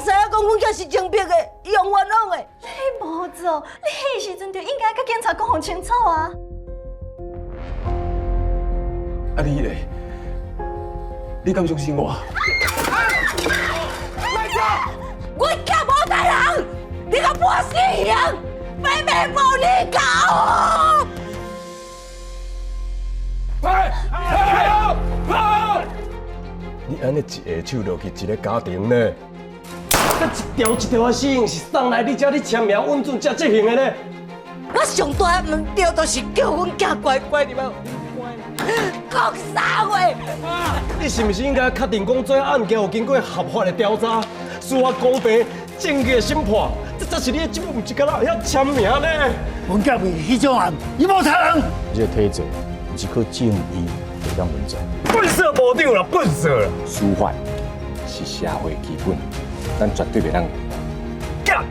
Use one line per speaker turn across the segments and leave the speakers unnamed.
知影讲阮囝是情逼的，用冤枉的。
你无做，你迄时阵就应该甲警察讲清楚啊！
啊你嘞？你敢相信我？
来者，阮囝无杀人，你甲判死刑，妹妹无你搞。
你安尼一下手落去一个家庭呢？啊，一条一条的死刑是送来你遮你签名稳准才执行的呢？
我上大的问题就是叫阮囝乖乖入去。讲啥话？
你是不是应该确定讲这案件有经过合法的调查，司法公平、正义的审判，这才是你的职务，唔是干那遐签名呢？
阮囝袂迄种案，伊无杀人。
这个体制不是靠正义来当运作，
笨色部长啦，笨色啦！
司法是社会基本，咱绝对袂当。
干！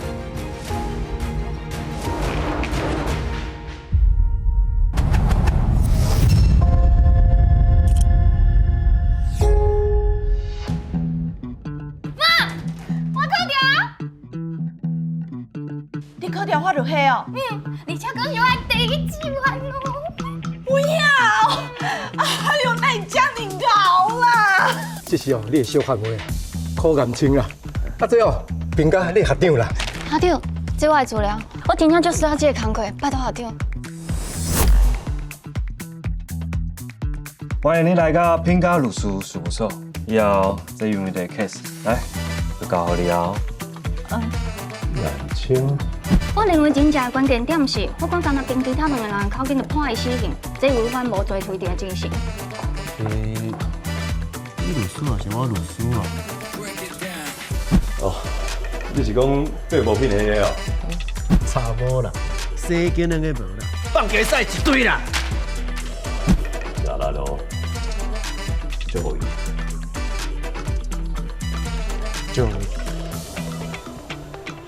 你考掉我就黑哦。
而且佫又爱第一志愿哦。
不要！哎呦，那你家领头啦！
这是哦，你的小范围啊，考验清啦。啊，最后评价你校长啦。
校长，这我的资料，我真正就需要这个工课，拜托校长。
欢迎你来到品家律师事务所。以后这用你的 case 来，就交给你啊。
蓝青。
我认为真正的关键点是，我讲敢若跟其他两个人靠近就判伊死刑，这违反无罪推定的精神。
你律师啊，是我律师啊。
哦，你是讲对无品的个哦？
差无啦，生囡仔个无啦，放假赛一堆啦。
来来咯，最后一个。
就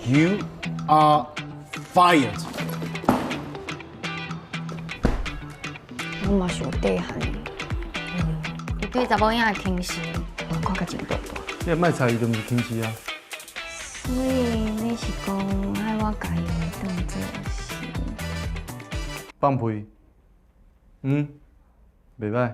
You are fired。
我嘛是有底限的。伊对查某囝的轻视，我看较真大大。
你卖菜伊都毋是轻视啊。
所以你是讲爱我家己的当做是？
放屁。袂歹。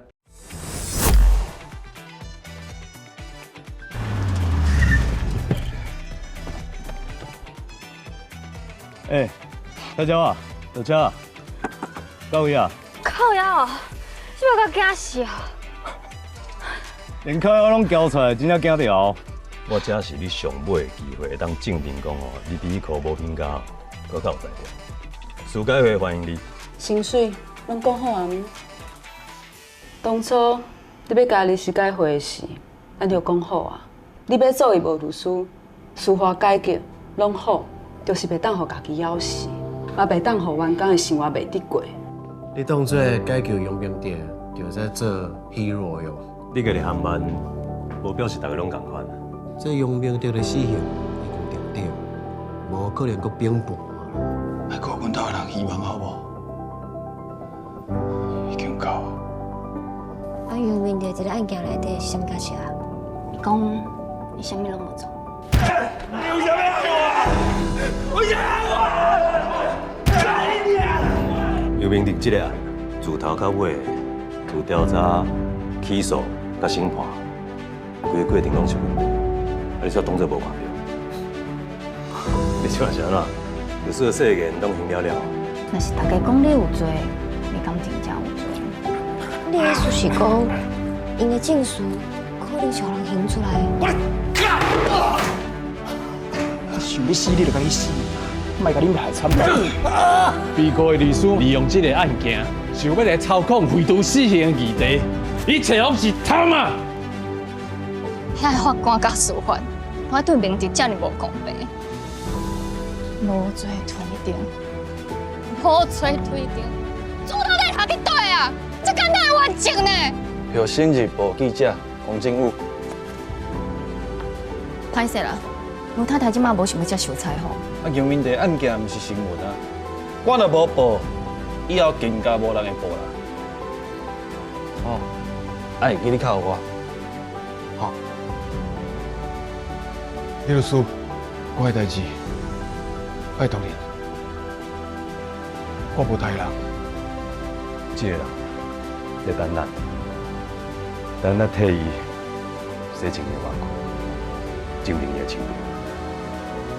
大家啊，大家，到位啊！
靠呀！是不甲惊死啊！
连靠我拢交出来，真正惊掉。
我这是你上尾的机会，当证明讲哦，你比伊考无评价，可靠在调。事改会欢迎你。
薪水拢讲好啊？当初你要加律师改会的事，咱就讲好啊。你要做义务律师，司法改革拢好，就是袂当互家己咬死，也袂当互员工的生活袂得过。
你当做解救佣兵队，就在做 hero 哟。
你个日航班，无表示大家拢共款。
这佣兵队的死刑已经定定，无可能搁变盘啊！还给阮兜的人希望好无？已经够啊！
啊，佣兵队这个案件内底是啥物角色啊？你讲，你啥物拢无做。
你有啥要做啊？我想有明定这个案，自头到尾，从调查、起诉到审判，规个过程拢是问题，啊，你煞当作无看到。你即话是安怎？律师的誓言拢行了了。
若是大家讲你有罪，你敢真正有罪？你的意思是讲，因的证词可能是互人行出来的？
想你死你就该去死，莫甲你害惨了。被告的律师利用这个案件，想要来操控废除死刑的议题，一切拢是他妈！
遐法官甲司法，我对民众遮尔无公平，无罪推定，无罪推定，主导在下去对啊！这简单的完证呢？
有新日报记者洪金武。
歹势啦，卢太太即马无想要接受采访。
啊，杨明的案件毋是新闻啊，我若无报，以后更加无人会报啦。哦，啊会记你靠我。好，
李律师。
我的代志，拜托你，我无杀人。
这个人在等咱，等咱替伊洗清个冤屈，证明伊的清白。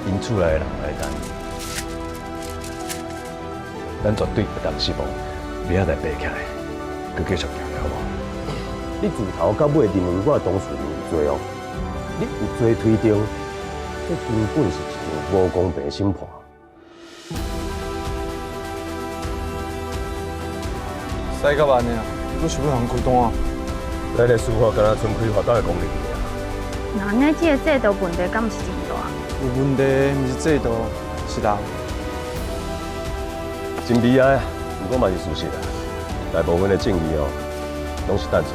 因厝内的人来等，咱绝对不当失望，不要再爬起来，佮继续行，好无？你自头到尾认为我的当事人有罪哦，你有罪推定，这根本是一场无公平的审判。
使到万呢，我想要通开单啊！
咱的司法敢若纯开发到的功能尔。
那安尼这个制度问题敢毋是真大？
有问题毋是制度，是人。
真悲哀啊！不过嘛是事实啊，大部分的正义哦，拢是单纯。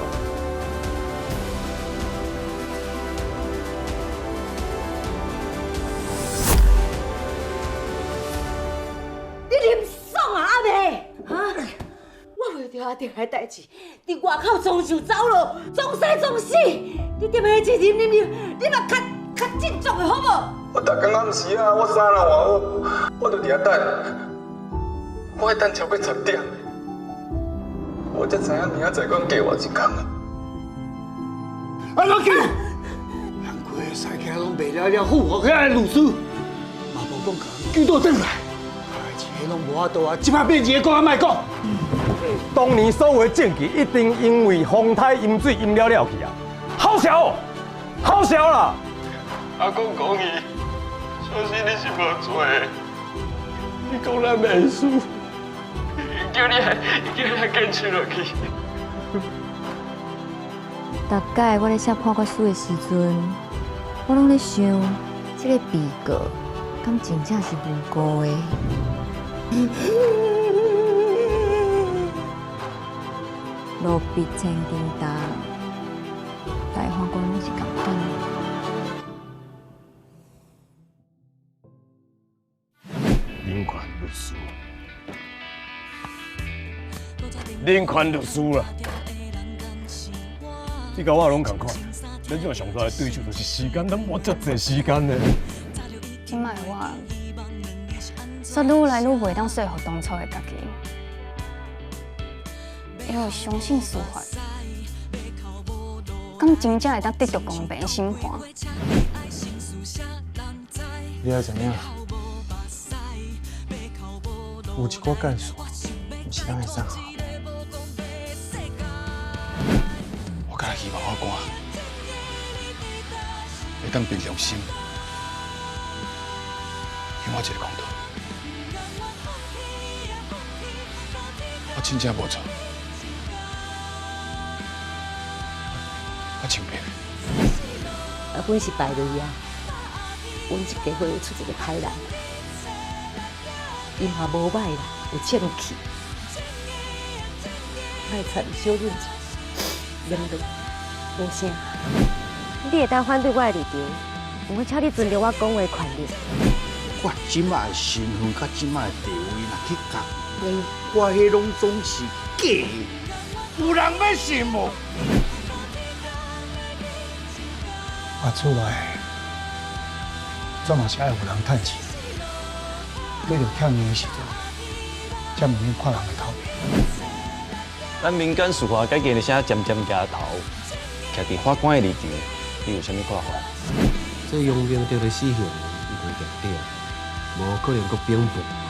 你啉爽啊，阿妹！啊！我为着阿弟的代志，伫外口装上走路，装死装死。你踮下去啉，你嘛较振作的好无？
我逐工暗时啊，我衫若换好，我就伫遐等。我爱等超过10点，我才知影明仔载讲加我一工啊。
啊，老舅，难怪使起来拢袂了富豪起来律师，嘛无讲甲救倒转来，一个拢无法度啊，即摆变一个讲啊卖讲。
当年所有的证据一定因为风台饮水饮了去啊！好笑，好笑啦！
阿公讲伊，相信你是无做的，你讲咱袂输，叫你坚持落去。
大概我咧写判决书的时阵，我拢咧想，这个被告敢真正是无辜的？路必千斤重，大法官拢是共款。
林权律师，林权律师啦！你甲我拢共款，咱这上大的对手就是时间，咱无足侪时间呢。
即摆我，煞愈来愈袂当说服当初的家己。因为相信司法，敢真正会当得到公平审判。
你要怎样？有一寡干事，毋是咱会送好。我敢若希望法官会当凭良心，给我一个公道。我真正无错。我清白。
啊，阮是败类啊，阮一家伙有出一个歹人，伊嘛无歹啦，有正气，卖惨小忍者，忍落无声。
你会当反对我的立场，我请你尊重我讲话的权利。
我即摆的身份甲即摆的地位，若去讲，我迄拢总是假的，有人要信无？
我厝内总嘛是爱有人趁钱，你着欠钱的时阵，才免看人的头皮。咱民间司法改革的啥渐渐抬头，徛伫法官的立场，你有啥物看法？
这佣兵得了死刑，伊袂定定，无可能阁兵变。